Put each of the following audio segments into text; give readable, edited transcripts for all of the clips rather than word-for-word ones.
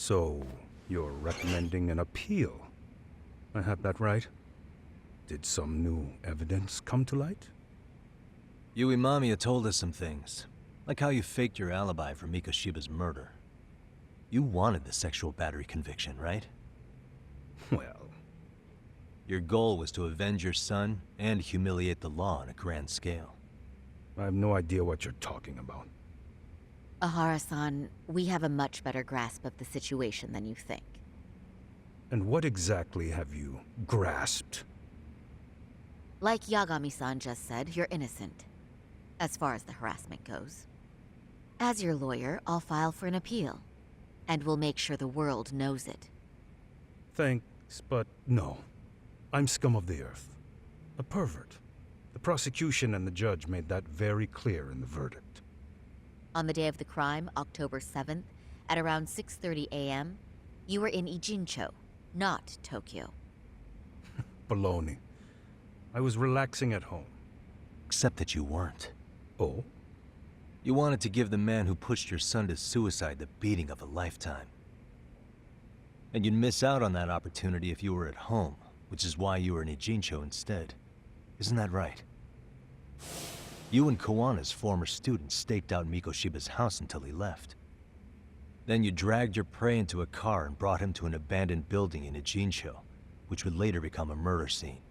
So, you're recommending an appeal. I have that right? Did some new evidence come to light? Yui Mamiya told us some things, like how you faked your alibi for Mikoshiba's murder. You wanted the sexual battery conviction, right? Well... Your goal was to avenge your son and humiliate the law on a grand scale. I have no idea what you're talking about. EHARA-san, we have a much better grasp of the situation than you think. And what exactly have you grasped? Like Yagami-san just said, you're innocent, as far as the harassment goes. As your lawyer, I'll file for an appeal, and we'll make sure the world knows it. Thanks, but no. I'm scum of the earth. A pervert. The prosecution and the judge made that very clear in the verdict. On the day of the crime, October 7th, at around 6:30 a.m., you were in Ijincho, not Tokyo. Baloney. I was relaxing at home. Except that you weren't. Oh? You wanted to give the man who pushed your son to suicide the beating of a lifetime. And you'd miss out on that opportunity if you were at home, which is why you were in Ijincho instead. Isn't that right? You and Kawana's former student staked out Mikoshiba's house until he left. Then you dragged your prey into a car and brought him to an abandoned building in Ijincho, which would later become a murder scene.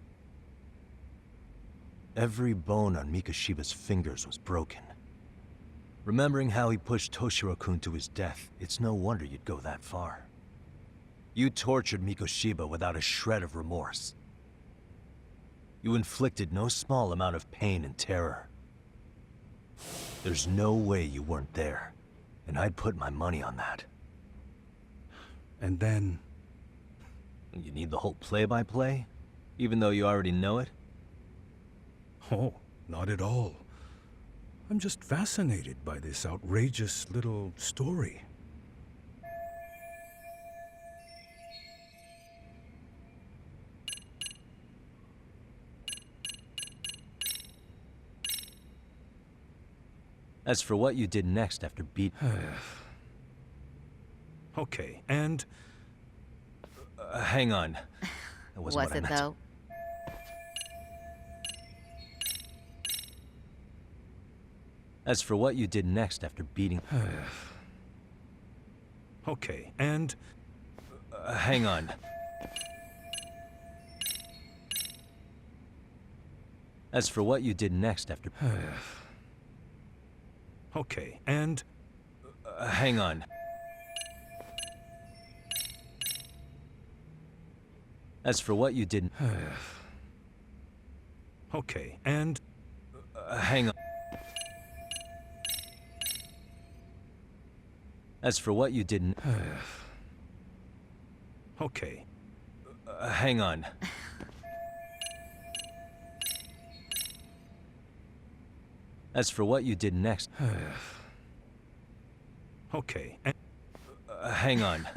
Every bone on Mikoshiba's fingers was broken. Remembering how he pushed Toshiro-kun to his death, it's no wonder you'd go that far. You tortured Mikoshiba without a shred of remorse. You inflicted no small amount of pain and terror. There's no way you weren't there, and I'd put my money on that. And then... You need the whole play-by-play, even though you already know it? Oh, not at all. I'm just fascinated by this outrageous little story. As for what you did next after Okay, and... hang on. That wasn't what I Was it, meant. though? As for what you did next after beating... Okay, and... hang on. As for what you did next after... Okay, and... hang on. As for what you did... Okay, and... hang on. As for what you didn't... Okay. hang on. As for what you did next... Okay, and... hang on.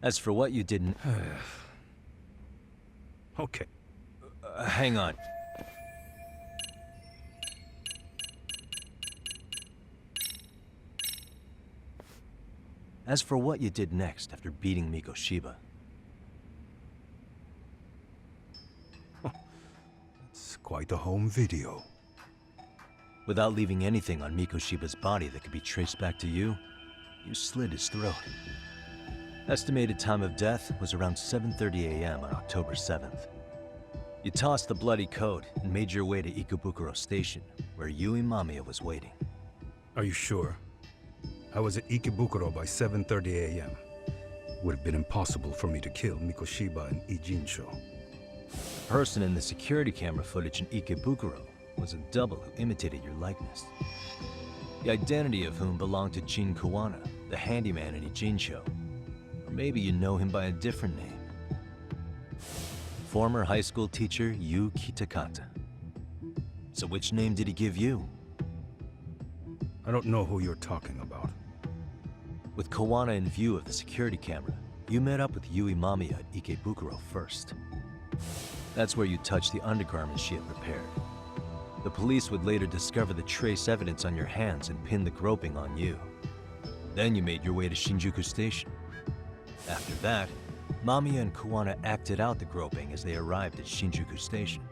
As for what you didn't... Okay. hang on. As for what you did next after beating Mikoshiba... It's quite a home video. Without leaving anything on Mikoshiba's body that could be traced back to you, you slit his throat. Estimated time of death was around 7:30 a.m. on October 7th. You tossed the bloody coat and made your way to Ikebukuro Station, where Yui Mamiya was waiting. Are you sure? I was at Ikebukuro by 7:30 a.m. Would have been impossible for me to kill Mikoshiba in Ijincho. The person in the security camera footage in Ikebukuro was a double who imitated your likeness. The identity of whom belonged to Jin Kawana, the handyman in Ijincho. Or maybe you know him by a different name. Former high school teacher Yu Kitakata. So which name did he give you? I don't know who you're talking about. With Kawana in view of the security camera, you met up with Yui Mamiya at Ikebukuro first. That's where you touched the undergarments she had prepared. The police would later discover the trace evidence on your hands and pin the groping on you. Then you made your way to Shinjuku Station. After that, Mamiya and Kuwana acted out the groping as they arrived at Shinjuku Station.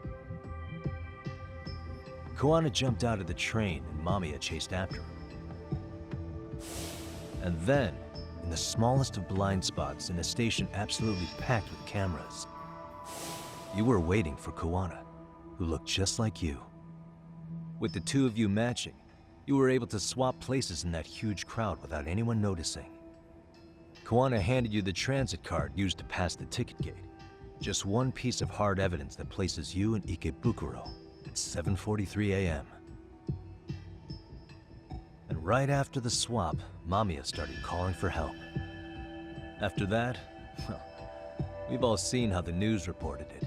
Kuwana jumped out of the train and Mamiya chased after him. And then, in the smallest of blind spots in a station absolutely packed with cameras, you were waiting for Kuwana, who looked just like you. With the two of you matching, you were able to swap places in that huge crowd without anyone noticing. Kuwana handed you the transit card used to pass the ticket gate. Just one piece of hard evidence that places you in Ikebukuro at 7:43 a.m. And right after the swap, Mamiya started calling for help. After that, well, we've all seen how the news reported it.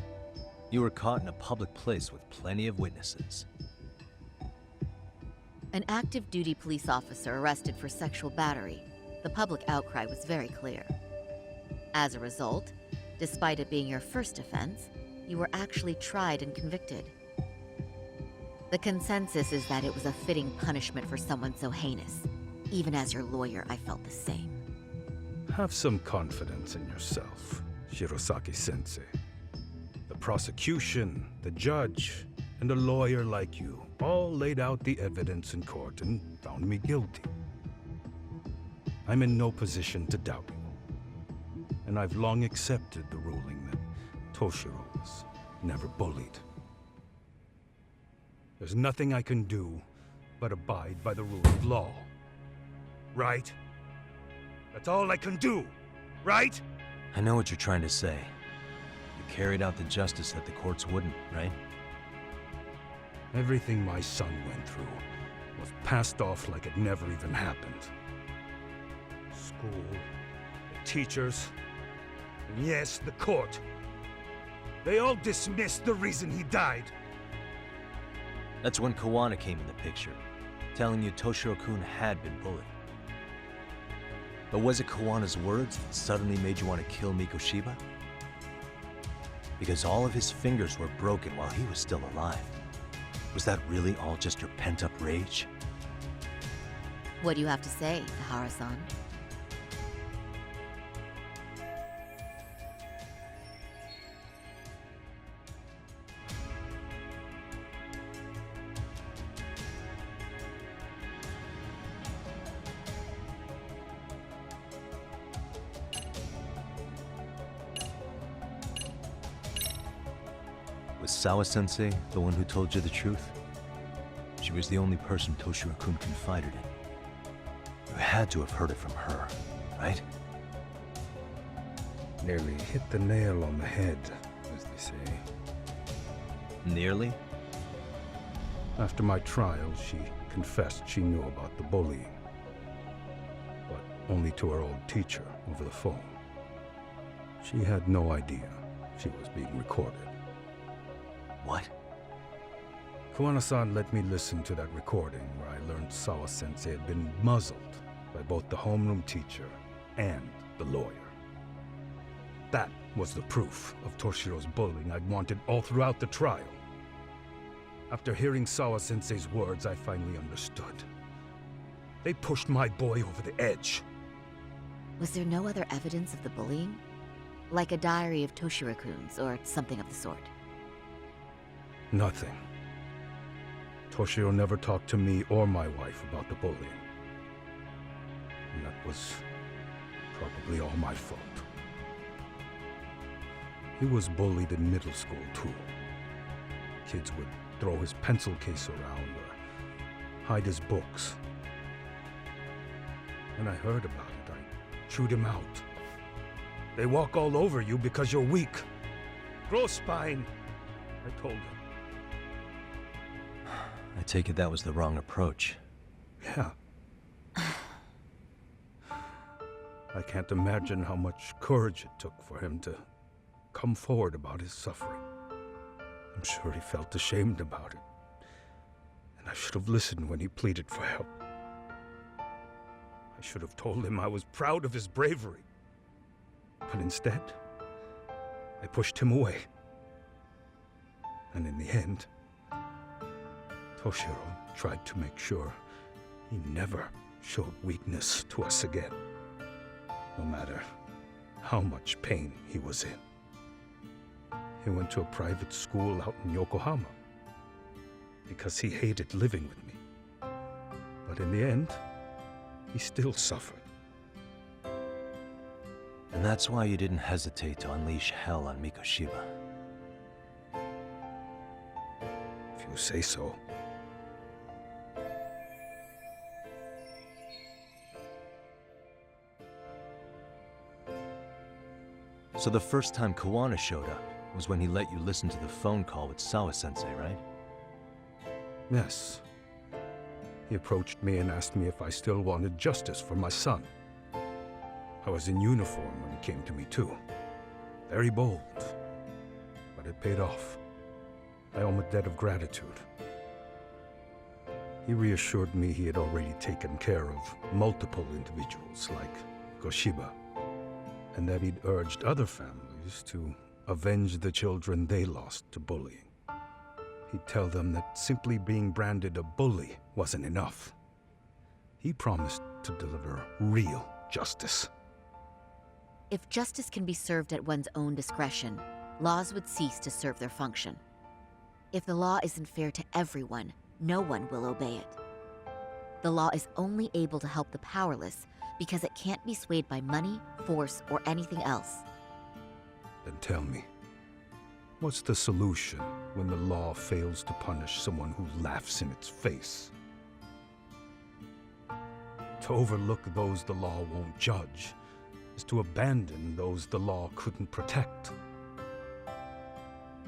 You were caught in a public place with plenty of witnesses. An active duty police officer arrested for sexual battery. The public outcry was very clear. As a result, despite it being your first offense, you were actually tried and convicted. The consensus is that it was a fitting punishment for someone so heinous. Even as your lawyer, I felt the same. Have some confidence in yourself, Shirosaki-sensei. The prosecution, the judge, and a lawyer like you all laid out the evidence in court and found me guilty. I'm in no position to doubt you, and I've long accepted the ruling that Toshiro was never bullied. There's nothing I can do but abide by the rule of law. Right? That's all I can do, right? I know what you're trying to say. You carried out the justice that the courts wouldn't, right? Everything my son went through was passed off like it never even happened. School, the teachers, and yes, the court. They all dismissed the reason he died. That's when Kuwana came in the picture, telling you Toshiro-kun had been bullied. But was it Kawana's words that suddenly made you want to kill Mikoshiba? Because all of his fingers were broken while he was still alive. Was that really all just your pent-up rage? What do you have to say, EHARA-san? Was Sawa-sensei the one who told you the truth? She was the only person Toshiro-kun confided in. You had to have heard it from her, right? Nearly hit the nail on the head, as they say. Nearly? After my trial, she confessed she knew about the bullying. But only to her old teacher over the phone. She had no idea she was being recorded. What? Kuwana-san let me listen to that recording where I learned Sawa-sensei had been muzzled by both the homeroom teacher and the lawyer. That was the proof of Toshiro's bullying I'd wanted all throughout the trial. After hearing Sawa-sensei's words, I finally understood. They pushed my boy over the edge. Was there no other evidence of the bullying? Like a diary of Toshiro-kun's or something of the sort? Nothing. Toshiro never talked to me or my wife about the bullying. And that was probably all my fault. He was bullied in middle school, too. Kids would throw his pencil case around or hide his books. When I heard about it, I chewed him out. They walk all over you because you're weak. Grow spine, I told him. I take it that was the wrong approach. Yeah. I can't imagine how much courage it took for him to come forward about his suffering. I'm sure he felt ashamed about it. And I should have listened when he pleaded for help. I should have told him I was proud of his bravery. But instead, I pushed him away. And in the end, Toshiro tried to make sure he never showed weakness to us again, no matter how much pain he was in. He went to a private school out in Yokohama because he hated living with me. But in the end, he still suffered. And that's why you didn't hesitate to unleash hell on Mikoshiba. If you say so. So the first time Kawana showed up was when he let you listen to the phone call with Sawa-sensei, right? Yes. He approached me and asked me if I still wanted justice for my son. I was in uniform when he came to me too. Very bold. But it paid off. I owe him a debt of gratitude. He reassured me he had already taken care of multiple individuals like Goshiba, and that he'd urged other families to avenge the children they lost to bullying. He'd tell them that simply being branded a bully wasn't enough. He promised to deliver real justice. If justice can be served at one's own discretion, laws would cease to serve their function. If the law isn't fair to everyone, no one will obey it. The law is only able to help the powerless because it can't be swayed by money, force, or anything else. Then tell me, what's the solution when the law fails to punish someone who laughs in its face? To overlook those the law won't judge is to abandon those the law couldn't protect.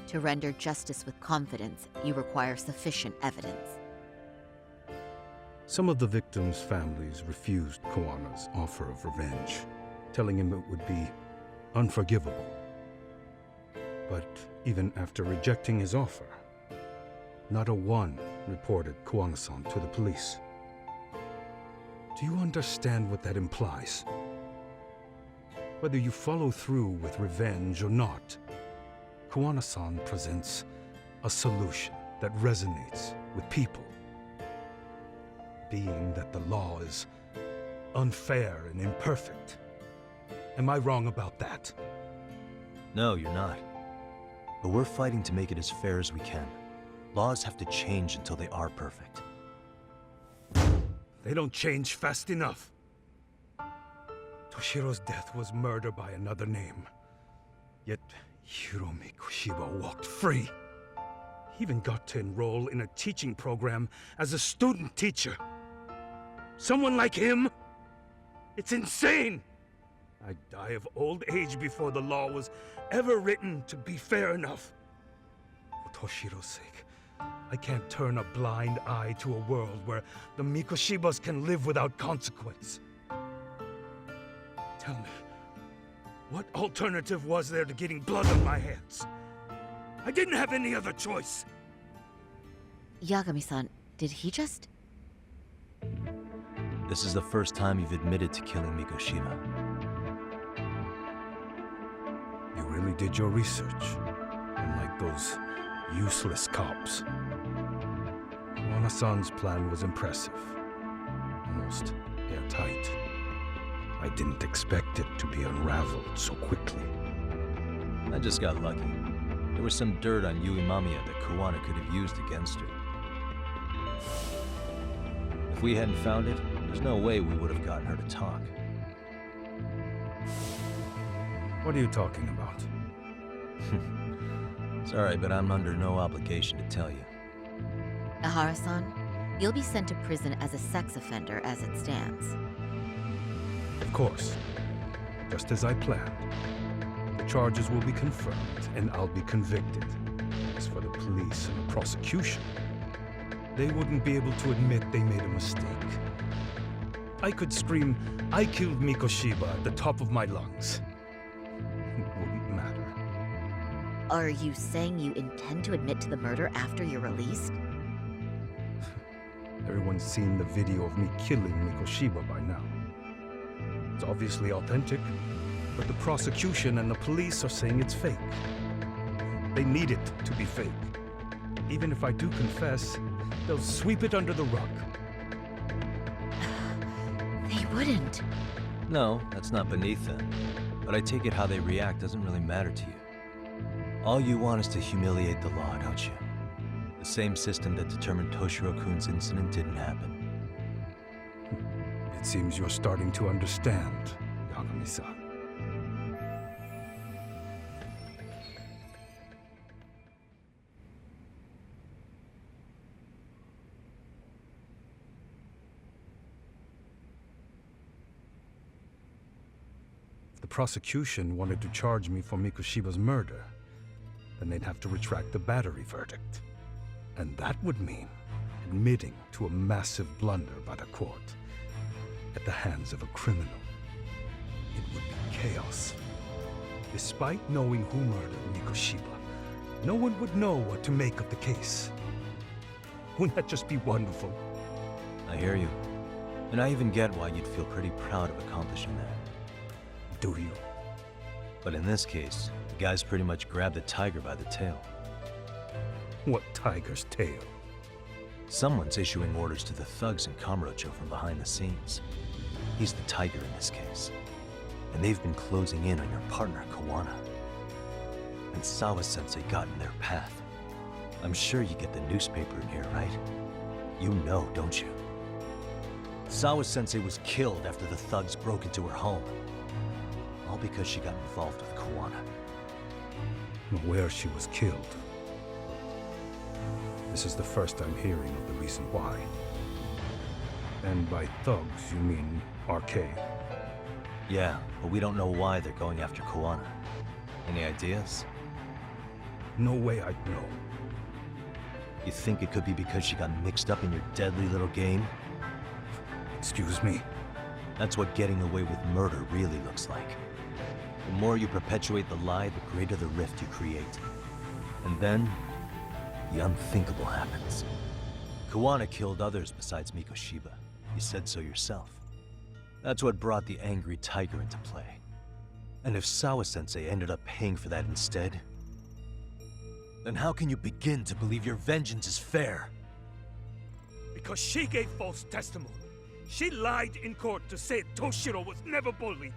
To render justice with confidence, you require sufficient evidence. Some of the victims' families refused Kawana's offer of revenge, telling him it would be unforgivable. But even after rejecting his offer, not a one reported Kawana-san to the police. Do you understand what that implies? Whether you follow through with revenge or not, Kawana-san presents a solution that resonates with people. Being that the law is unfair and imperfect. Am I wrong about that? No, you're not. But we're fighting to make it as fair as we can. Laws have to change until they are perfect. They don't change fast enough. Toshiro's death was murder by another name. Yet Hiromi Kushiba walked free. He even got to enroll in a teaching program as a student teacher. Someone like him? It's insane! I'd die of old age before the law was ever written to be fair enough. For Toshiro's sake, I can't turn a blind eye to a world where the Mikoshibas can live without consequence. Tell me, what alternative was there to getting blood on my hands? I didn't have any other choice. Yagami-san, did he just... This is the first time you've admitted to killing Mikoshiba. You really did your research, unlike those useless cops. Kawana-san's plan was impressive, almost airtight. I didn't expect it to be unraveled so quickly. I just got lucky. There was some dirt on Yui Mamiya that Kawana could have used against her. If we hadn't found it, there's no way we would have gotten her to talk. What are you talking about? Sorry, but I'm under no obligation to tell you. EHARA-san, you'll be sent to prison as a sex offender as it stands. Of course. Just as I planned. The charges will be confirmed, and I'll be convicted. As for the police and the prosecution, they wouldn't be able to admit they made a mistake. I could scream, "I killed Mikoshiba" at the top of my lungs. It wouldn't matter. Are you saying you intend to admit to the murder after you're released? Everyone's seen the video of me killing Mikoshiba by now. It's obviously authentic, but the prosecution and the police are saying it's fake. They need it to be fake. Even if I do confess, they'll sweep it under the rug. They wouldn't. No, that's not beneath them. But I take it how they react doesn't really matter to you. All you want is to humiliate the law, don't you? The same system that determined Toshiro-kun's incident didn't happen. It seems you're starting to understand, Yagami-san. The prosecution wanted to charge me for Mikoshiba's murder. Then they'd have to retract the battery verdict. And that would mean admitting to a massive blunder by the court at the hands of a criminal. It would be chaos. Despite knowing who murdered Mikoshiba, no one would know what to make of the case. Wouldn't that just be wonderful? I hear you. And I even get why you'd feel pretty proud of accomplishing that. Do you? But in this case, the guy's pretty much grabbed the tiger by the tail. What tiger's tail? Someone's issuing orders to the thugs in Kamurocho from behind the scenes. He's the tiger in this case. And they've been closing in on your partner, Kawana. And Sawa-sensei got in their path. I'm sure you get the newspaper in here, right? You know, don't you? Sawa-sensei was killed after the thugs broke into her home. All because she got involved with Kawana. Where she was killed. This is the first I'm hearing of the reason why. And by thugs, you mean arcade? Yeah, but we don't know why they're going after Kawana. Any ideas? No way I'd know. You think it could be because she got mixed up in your deadly little game? Excuse me? That's what getting away with murder really looks like. The more you perpetuate the lie, the greater the rift you create. And then, the unthinkable happens. Kawana killed others besides Mikoshiba. You said so yourself. That's what brought the angry tiger into play. And if Sawa-sensei ended up paying for that instead, then how can you begin to believe your vengeance is fair? Because she gave false testimony. She lied in court to say Toshiro was never bullied.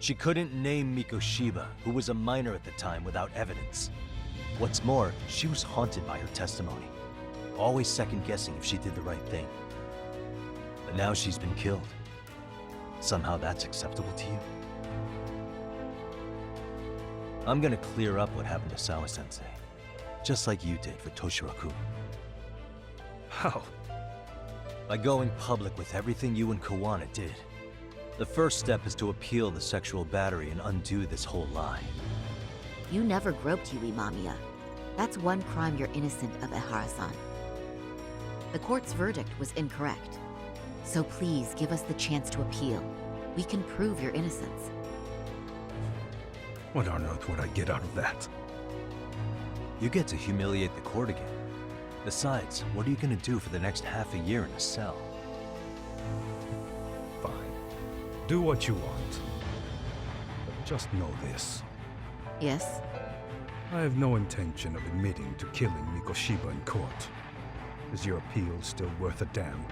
She couldn't name Mikoshiba, who was a minor at the time, without evidence. What's more, she was haunted by her testimony, always second-guessing if she did the right thing. But now she's been killed. Somehow that's acceptable to you? I'm gonna clear up what happened to Sawa-sensei, just like you did for Toshiro-kun. How? By going public with everything you and Kawana did. The first step is to appeal the sexual battery and undo this whole lie. You never groped Yui Mamiya. That's one crime you're innocent of, EHARA-san. The court's verdict was incorrect. So please give us the chance to appeal. We can prove your innocence. What on earth would I get out of that? You get to humiliate the court again. Besides, what are you gonna do for the next half a year in a cell? Fine. Do what you want. But just know this. Yes? I have no intention of admitting to killing Mikoshiba in court. Is your appeal still worth a damn?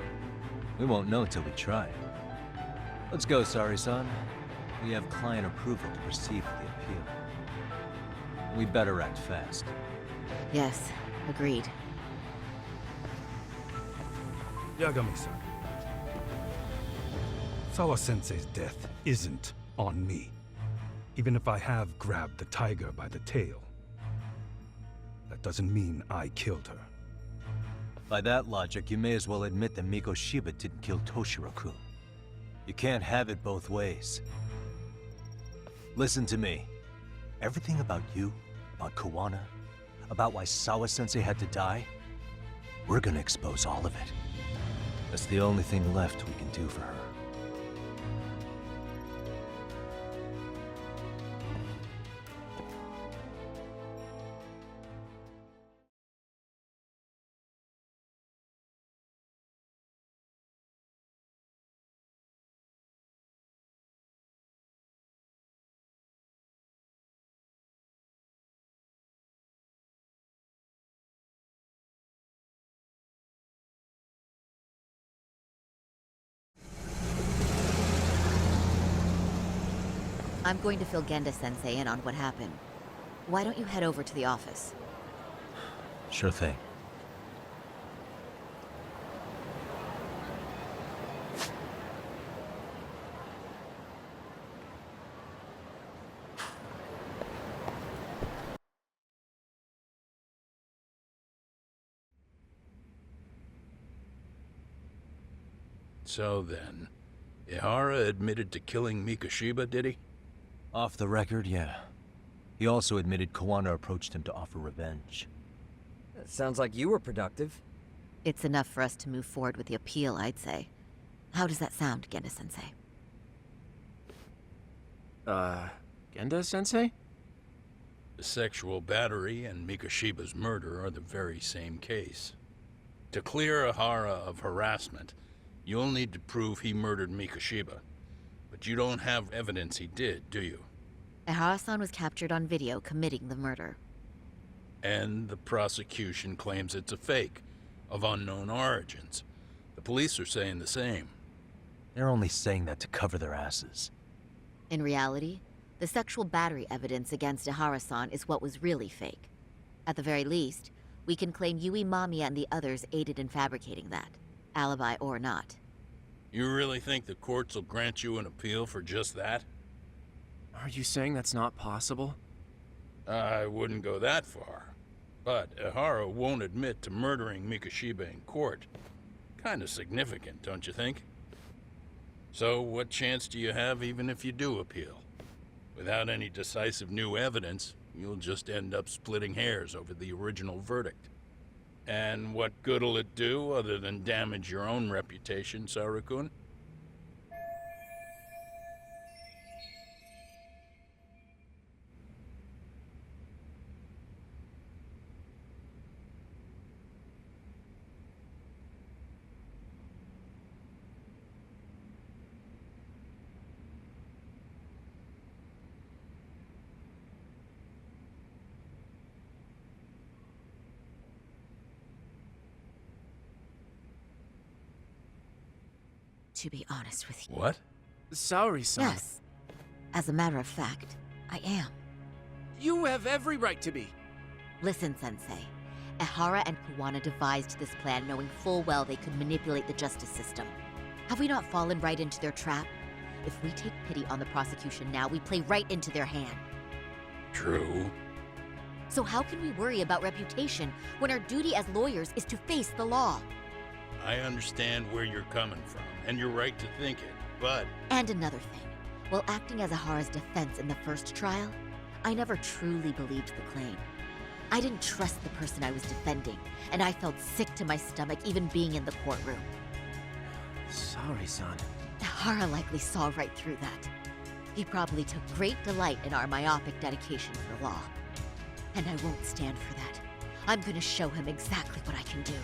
We won't know till we try. Let's go, Sari-san. We have client approval to proceed with the appeal. We better act fast. Yes, agreed. Yagami-san. Sawa-sensei's death isn't on me. Even if I have grabbed the tiger by the tail. That doesn't mean I killed her. By that logic, you may as well admit that Mikoshiba didn't kill Toshiro-kun. You can't have it both ways. Listen to me. Everything about you, about Kawana, about why Sawa-sensei had to die, we're gonna expose all of it. That's the only thing left we can do for her. I'm going to fill Genda-sensei in on what happened. Why don't you head over to the office? Sure thing. So then, EHARA admitted to killing Mikoshiba, did he? Off the record, yeah. He also admitted Koana approached him to offer revenge. That sounds like you were productive. It's enough for us to move forward with the appeal, I'd say. How does that sound, Genda-sensei? Genda-sensei? The sexual battery and Mikoshiba's murder are the very same case. To clear EHARA of harassment, you'll need to prove he murdered Mikoshiba. But you don't have evidence he did, do you? EHARA-san was captured on video committing the murder. And the prosecution claims it's a fake, of unknown origins. The police are saying the same. They're only saying that to cover their asses. In reality, the sexual battery evidence against EHARA-san is what was really fake. At the very least, we can claim Yui Mamiya and the others aided in fabricating that, alibi or not. You really think the courts will grant you an appeal for just that? Are you saying that's not possible? I wouldn't go that far. But EHARA won't admit to murdering Mikoshiba in court. Kinda significant, don't you think? So what chance do you have even if you do appeal? Without any decisive new evidence, you'll just end up splitting hairs over the original verdict. And what good'll it do other than damage your own reputation, Saru-kun? To be honest with you. What? Saori-san. Yes. As a matter of fact, I am. You have every right to be. Listen, Sensei. EHARA and Koana devised this plan knowing full well they could manipulate the justice system. Have we not fallen right into their trap? If we take pity on the prosecution now, we play right into their hand. True. So how can we worry about reputation when our duty as lawyers is to face the law? I understand where you're coming from, and you're right to think it, but... And another thing. While acting as EHARA's defense in the first trial, I never truly believed the claim. I didn't trust the person I was defending, and I felt sick to my stomach even being in the courtroom. Saori-san. EHARA likely saw right through that. He probably took great delight in our myopic dedication for law. And I won't stand for that. I'm gonna show him exactly what I can do.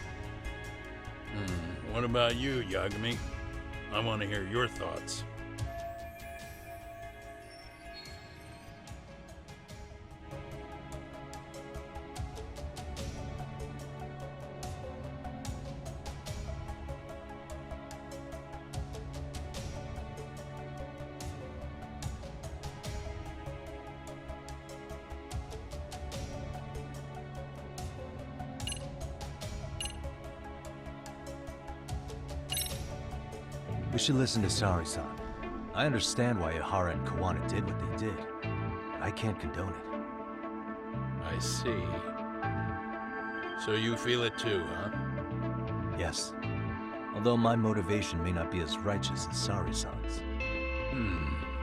What about you, Yagami? I want to hear your thoughts. We should listen to Saori-san. I understand why EHARA and Koana did what they did. But I can't condone it. I see. So you feel it too, huh? Yes. Although my motivation may not be as righteous as Saori-san's.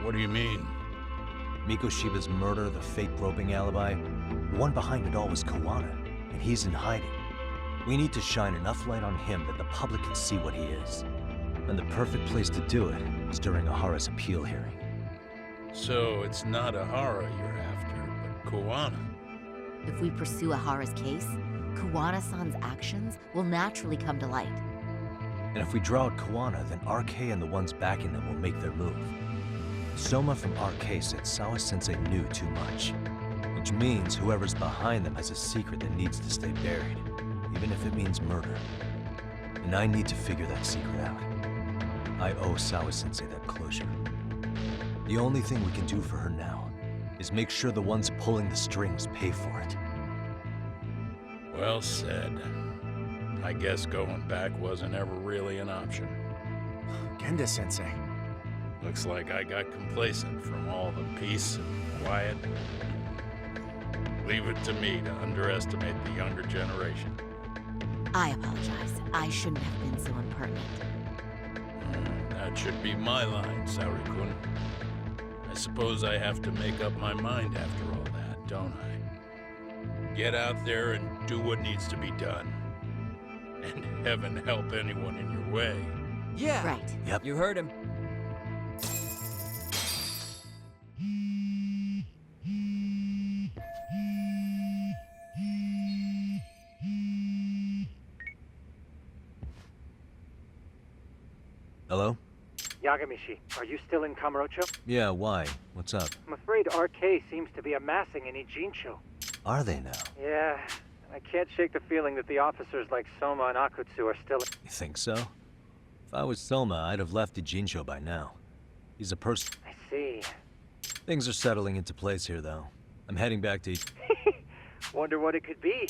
What do you mean? Mikoshiba's murder, the fake groping alibi, the one behind it all was Koana, and he's in hiding. We need to shine enough light on him that the public can see what he is. And the perfect place to do it is during EHARA's appeal hearing. So it's not EHARA you're after, but Koana. If we pursue EHARA's case, Koana-san's actions will naturally come to light. And if we draw out Koana, then RK and the ones backing them will make their move. Soma from RK said Sawa-sensei knew too much. Which means whoever's behind them has a secret that needs to stay buried, even if it means murder. And I need to figure that secret out. I owe Sawa-sensei that closure. The only thing we can do for her now is make sure the ones pulling the strings pay for it. Well said. I guess going back wasn't ever really an option. Genda-sensei. Looks like I got complacent from all the peace and quiet. Leave it to me to underestimate the younger generation. I apologize. I shouldn't have been so impertinent. That should be my line, Saori-kun. I suppose I have to make up my mind after all that, don't I? Get out there and do what needs to be done. And heaven help anyone in your way. Yeah. Right. Yep. You heard him. Hello? Yagamishi, are you still in Kamurocho? Yeah, why? What's up? I'm afraid RK seems to be amassing in Ijincho. Are they now? Yeah, I can't shake the feeling that the officers like Soma and Akutsu are still... You think so? If I was Soma, I'd have left Ijincho by now. He's a person. I see. Things are settling into place here, though. I'm heading back to... Wonder what it could be.